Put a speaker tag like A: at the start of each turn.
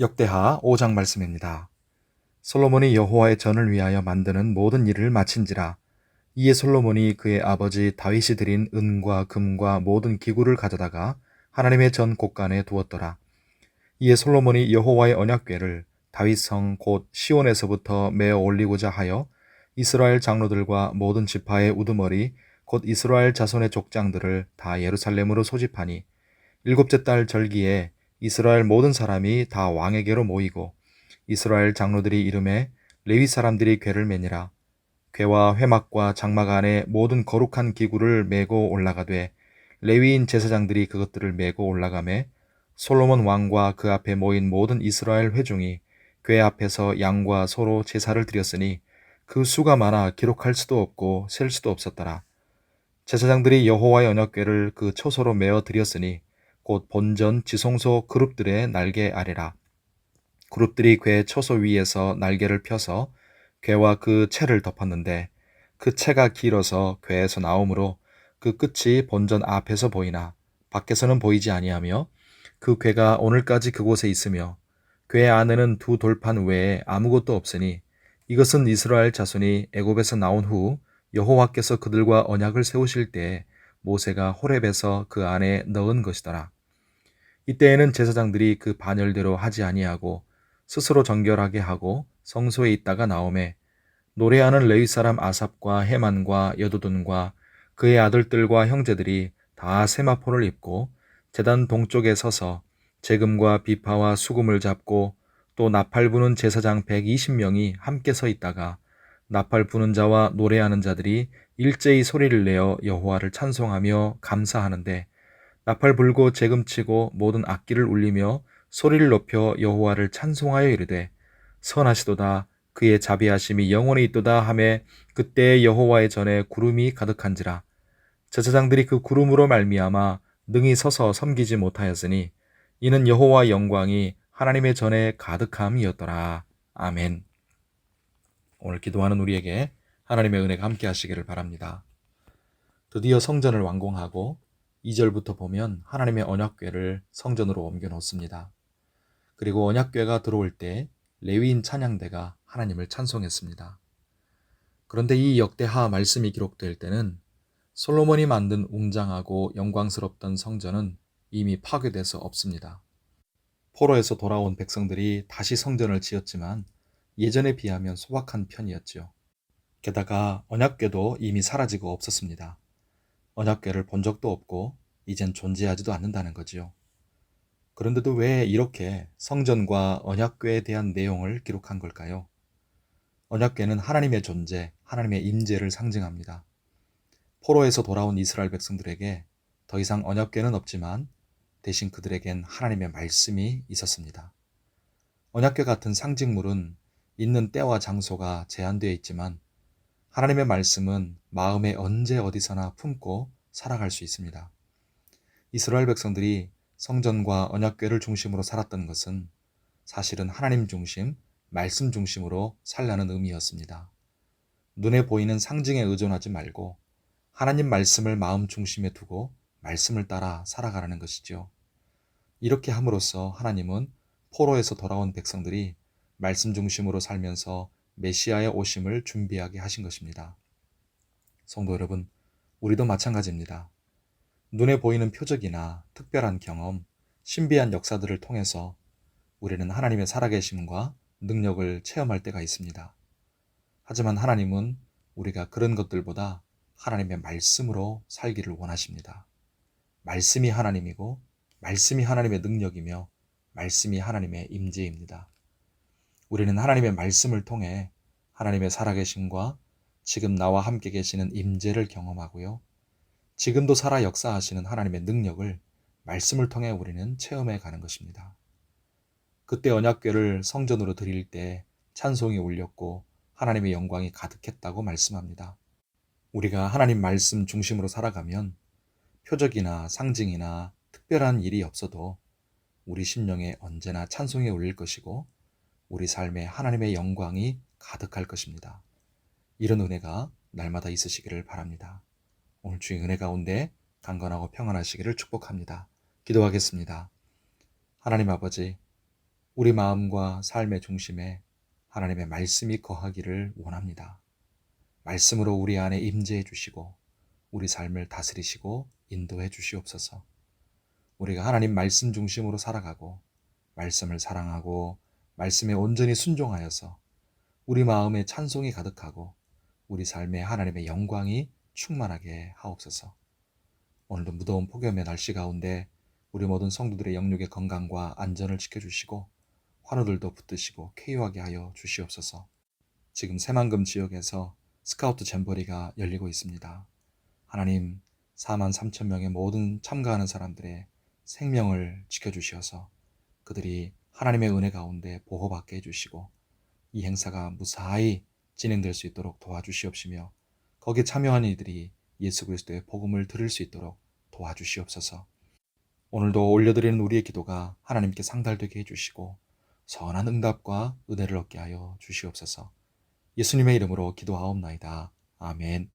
A: 역대하 5장 말씀입니다. 솔로몬이 여호와의 전을 위하여 만드는 모든 일을 마친지라. 이에 솔로몬이 그의 아버지 다윗이 드린 은과 금과 모든 기구를 가져다가 하나님의 전 곳간에 두었더라. 이에 솔로몬이 여호와의 언약궤를 다윗 성 곧 시온에서부터 메어 올리고자 하여 이스라엘 장로들과 모든 지파의 우두머리 곧 이스라엘 자손의 족장들을 다 예루살렘으로 소집하니 일곱째 달 절기에 이스라엘 모든 사람이 다 왕에게로 모이고 이스라엘 장로들이 이름에 레위 사람들이 궤를 매니라. 궤와 회막과 장막 안에 모든 거룩한 기구를 메고 올라가되 레위인 제사장들이 그것들을 메고 올라가매 솔로몬 왕과 그 앞에 모인 모든 이스라엘 회중이 궤 앞에서 양과 소로 제사를 드렸으니 그 수가 많아 기록할 수도 없고 셀 수도 없었더라. 제사장들이 여호와의 언약궤를 그 초소로 메어 드렸으니 곧 본전 지성소 그룹들의 날개 아래라. 그룹들이 궤 초소 위에서 날개를 펴서 궤와 그 채를 덮었는데 그 채가 길어서 궤에서 나오므로 그 끝이 본전 앞에서 보이나 밖에서는 보이지 아니하며 그 궤가 오늘까지 그곳에 있으며 궤 안에는 두 돌판 외에 아무것도 없으니 이것은 이스라엘 자손이 애굽에서 나온 후 여호와께서 그들과 언약을 세우실 때에 모세가 호렙에서 그 안에 넣은 것이더라. 이때에는 제사장들이 그 반열대로 하지 아니하고 스스로 정결하게 하고 성소에 있다가 나오매 노래하는 레위 사람 아삽과 헤만과 여두둔과 그의 아들들과 형제들이 다 세마포를 입고 제단 동쪽에 서서 재금과 비파와 수금을 잡고 또 나팔 부는 제사장 120명이 함께 서 있다가 나팔 부는 자와 노래하는 자들이 일제히 소리를 내어 여호와를 찬송하며 감사하는데 나팔 불고 재금치고 모든 악기를 울리며 소리를 높여 여호와를 찬송하여 이르되 선하시도다 그의 자비하심이 영원히 있도다 하매 그때 여호와의 전에 구름이 가득한지라. 제사장들이 그 구름으로 말미암아 능히 서서 섬기지 못하였으니 이는 여호와 영광이 하나님의 전에 가득함이었더라. 아멘. 오늘 기도하는 우리에게 하나님의 은혜가 함께 하시기를 바랍니다. 드디어 성전을 완공하고 2절부터 보면 하나님의 언약궤를 성전으로 옮겨 놓습니다. 그리고 언약궤가 들어올 때 레위인 찬양대가 하나님을 찬송했습니다. 그런데 이 역대하 말씀이 기록될 때는 솔로몬이 만든 웅장하고 영광스럽던 성전은 이미 파괴돼서 없습니다. 포로에서 돌아온 백성들이 다시 성전을 지었지만 예전에 비하면 소박한 편이었지요. 게다가 언약궤도 이미 사라지고 없었습니다. 언약궤를 본 적도 없고 이젠 존재하지도 않는다는 거지요. 그런데도 왜 이렇게 성전과 언약궤에 대한 내용을 기록한 걸까요? 언약궤는 하나님의 존재, 하나님의 임재를 상징합니다. 포로에서 돌아온 이스라엘 백성들에게 더 이상 언약궤는 없지만 대신 그들에겐 하나님의 말씀이 있었습니다. 언약궤 같은 상징물은 있는 때와 장소가 제한되어 있지만 하나님의 말씀은 마음에 언제 어디서나 품고 살아갈 수 있습니다. 이스라엘 백성들이 성전과 언약궤를 중심으로 살았던 것은 사실은 하나님 중심, 말씀 중심으로 살라는 의미였습니다. 눈에 보이는 상징에 의존하지 말고 하나님 말씀을 마음 중심에 두고 말씀을 따라 살아가라는 것이죠. 이렇게 함으로써 하나님은 포로에서 돌아온 백성들이 말씀 중심으로 살면서 메시아의 오심을 준비하게 하신 것입니다. 성도 여러분, 우리도 마찬가지입니다. 눈에 보이는 표적이나 특별한 경험, 신비한 역사들을 통해서 우리는 하나님의 살아계심과 능력을 체험할 때가 있습니다. 하지만 하나님은 우리가 그런 것들보다 하나님의 말씀으로 살기를 원하십니다. 말씀이 하나님이고 말씀이 하나님의 능력이며 말씀이 하나님의 임재입니다. 우리는 하나님의 말씀을 통해 하나님의 살아계심과 지금 나와 함께 계시는 임재를 경험하고요. 지금도 살아 역사하시는 하나님의 능력을 말씀을 통해 우리는 체험해 가는 것입니다. 그때 언약궤를 성전으로 드릴 때 찬송이 울렸고 하나님의 영광이 가득했다고 말씀합니다. 우리가 하나님 말씀 중심으로 살아가면 표적이나 상징이나 특별한 일이 없어도 우리 심령에 언제나 찬송이 울릴 것이고 우리 삶에 하나님의 영광이 가득할 것입니다. 이런 은혜가 날마다 있으시기를 바랍니다. 오늘 주의 은혜 가운데 강건하고 평안하시기를 축복합니다. 기도하겠습니다. 하나님 아버지, 우리 마음과 삶의 중심에 하나님의 말씀이 거하기를 원합니다. 말씀으로 우리 안에 임재해 주시고 우리 삶을 다스리시고 인도해 주시옵소서. 우리가 하나님 말씀 중심으로 살아가고 말씀을 사랑하고 말씀에 온전히 순종하여서 우리 마음에 찬송이 가득하고 우리 삶에 하나님의 영광이 충만하게 하옵소서. 오늘도 무더운 폭염의 날씨 가운데 우리 모든 성도들의 영육의 건강과 안전을 지켜주시고 환우들도 붙드시고 쾌유하게 하여 주시옵소서. 지금 새만금 지역에서 스카우트 잼버리가 열리고 있습니다. 하나님, 4만 3천 명의 모든 참가하는 사람들의 생명을 지켜주시어서 그들이 하나님의 은혜 가운데 보호받게 해주시고 이 행사가 무사히 진행될 수 있도록 도와주시옵시며 거기에 참여한 이들이 예수 그리스도의 복음을 들을 수 있도록 도와주시옵소서. 오늘도 올려드리는 우리의 기도가 하나님께 상달되게 해주시고 선한 응답과 은혜를 얻게 하여 주시옵소서. 예수님의 이름으로 기도하옵나이다. 아멘.